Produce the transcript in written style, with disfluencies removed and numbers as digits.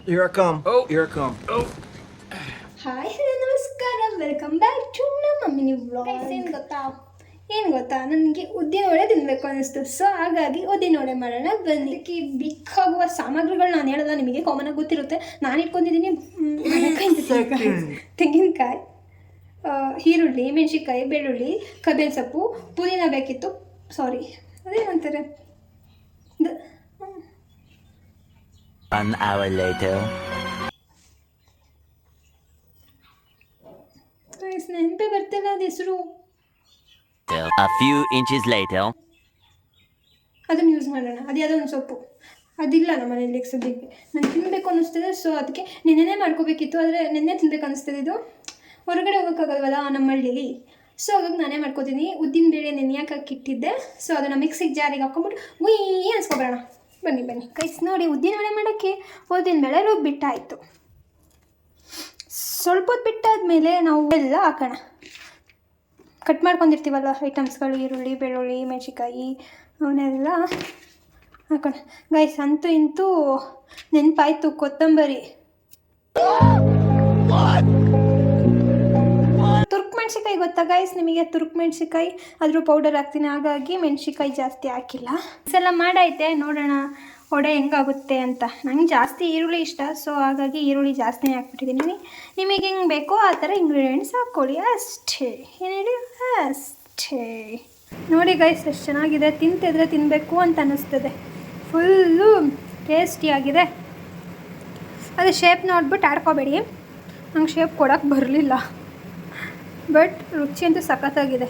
Here I come. Oh, here I come. Oh. Hi hello ನಮಸ್ಕಾರ, welcome back to ನಮ್ಮ mini vlog. ಏನು ಗೊತ್ತಾ ನನಗೆ ಉದ್ದಿನ ವಡೆ ತಿನ್ನಬೇಕು ಅನ್ನಿಸ್ತು. ಸೊ ಹಾಗಾಗಿ ಉದ್ದಿನ ವಡೆ ಮಾಡೋಣ ಬನ್ನಿ. ಬೇಕಾಗುವ ಸಾಮಗ್ರಿಗಳು ನಾನು ಹೇಳೋದ ನಿಮಗೆ ಕಾಮನಾಗಿ ಗೊತ್ತಿರುತ್ತೆ. ನಾನು ಇಟ್ಕೊಂಡಿದ್ದೀನಿ ತೆಂಗಿನಕಾಯಿ, ಈರುಳ್ಳಿ, ಮೆಣಸಿನ್ಕಾಯಿ, ಬೆಳ್ಳುಳ್ಳಿ, ಕಬೇವಿನ ಸೊಪ್ಪು, ಪುದೀನ ಬೇಕಿತ್ತು. ಸಾರಿ, ಅದೇನಂತಾರೆ, An hour later. ನೆನಪೇ ಬರ್ತಿಲ್ಲ ಅದು ಹೆಸರು. A few inches later. ಅದನ್ನು ಯೂಸ್ ಮಾಡೋಣ. ಅದು ಯಾವುದೋ ಒಂದು ಸೊಪ್ಪು ಅದಿಲ್ಲ ನಮ್ಮ ಮನೇಲಿ ಸದ್ಯಕ್ಕೆ. ನಾನು ತಿನ್ನಬೇಕು ಅನ್ನಿಸ್ತಿದೆ. ಸೊ ಅದಕ್ಕೆ ನೆನ್ನೆನೇ ಮಾಡ್ಕೋಬೇಕಿತ್ತು, ಆದರೆ ನೆನ್ನೆ ತಿನ್ಬೇಕು ಅನ್ನಿಸ್ತಿದೆ. ಇದು ಹೊರಗಡೆ ಹೋಗೋಕ್ಕಾಗಲ್ವಲ್ಲ ನಮ್ಮ ಹಳ್ಳಿಲಿ. ಸೊ ಹಾಗಾಗಿ ನಾನೇ ಮಾಡ್ಕೋತೀನಿ. ಉದ್ದಿನ ಬೇಳೆ ನೆನೆಯಕ್ಕೆ ಹಾಕಿಟ್ಟಿದ್ದೆ. ಸೊ ಅದನ್ನು ಮಿಕ್ಸಿಗೆ ಜಾರಿಗೆ ಹಾಕ್ಕೊಂಬಿಟ್ಟು ಉಯ್ ಅನ್ಸ್ಕೊಬರೋಣ. ಬನ್ನಿ ಬನ್ನಿ ಕೈಸ್. ನೋಡಿ, ಉದ್ದಿನ ವಡೆ ಮಾಡೋಕ್ಕೆ ಉದ್ದಿನ ಬೇಳೆ ರುಬ್ಬಿಟ್ಟಾಯಿತು. ಸ್ವಲ್ಪ ಹೊತ್ತು ಬಿಟ್ಟಾದಮೇಲೆ ನಾವು ಎಲ್ಲ ಹಾಕೋಣ. ಕಟ್ ಮಾಡ್ಕೊಂಡಿರ್ತೀವಲ್ಲ ಐಟಮ್ಸ್ಗಳು, ಈರುಳ್ಳಿ, ಬೆಳ್ಳುಳ್ಳಿ, ಮೆಣಸಿನ್ಕಾಯಿ, ಅವನ್ನೆಲ್ಲ ಹಾಕೋಣ. ಗೈಸ್, ಅಂತೂ ಇಂತೂ ನೆನಪಾಯಿತು ಕೊತ್ತಂಬರಿ. ತುರ್ಕ್ ಮೆಣಸಿನ್ಕಾಯಿ ಗೊತ್ತಾ ಗೈಸ್ ನಿಮಗೆ? ತುರ್ಕ್ ಮೆಣಸಿನ್ಕಾಯಿ ಅದ್ರ ಪೌಡರ್ ಹಾಕ್ತೀನಿ, ಹಾಗಾಗಿ ಮೆಣಸಿನ್ಕಾಯಿ ಜಾಸ್ತಿ ಹಾಕಿಲ್ಲ. ಇದೆಲ್ಲ ಮಾಡೈತೆ, ನೋಡೋಣ ವಡೆ ಹೆಂಗಾಗುತ್ತೆ ಅಂತ. ನಂಗೆ ಜಾಸ್ತಿ ಈರುಳ್ಳಿ ಇಷ್ಟ, ಸೊ ಹಾಗಾಗಿ ಈರುಳ್ಳಿ ಜಾಸ್ತಿನೇ ಹಾಕ್ಬಿಟ್ಟಿದ್ದೀನಿ. ನಿಮಗೆ ಹೆಂಗೆ ಬೇಕೋ ಆ ಥರ ಇಂಗ್ರೀಡಿಯೆಂಟ್ಸ್ ಹಾಕ್ಕೊಳ್ಳಿ ಅಷ್ಟೇ. ಏನು ಹೇಳಿ, ಅಷ್ಟೇ. ನೋಡಿ ಗೈಸ್, ಎಷ್ಟು ಚೆನ್ನಾಗಿದೆ. ತಿಂತಿದ್ರೆ ತಿನ್ನಬೇಕು ಅಂತ ಅನ್ನಿಸ್ತದೆ. ಫುಲ್ಲು ಟೇಸ್ಟಿಯಾಗಿದೆ. ಅದು ಶೇಪ್ ನೋಡ್ಬಿಟ್ಟು ಆಡ್ಕೋಬೇಡಿ, ನಂಗೆ ಶೇಪ್ ಕೊಡೋಕ್ಕೆ ಬರಲಿಲ್ಲ. ಬಟ್ ರುಚಿ ಅಂತೂ ಸಖತ್ತಾಗಿದೆ.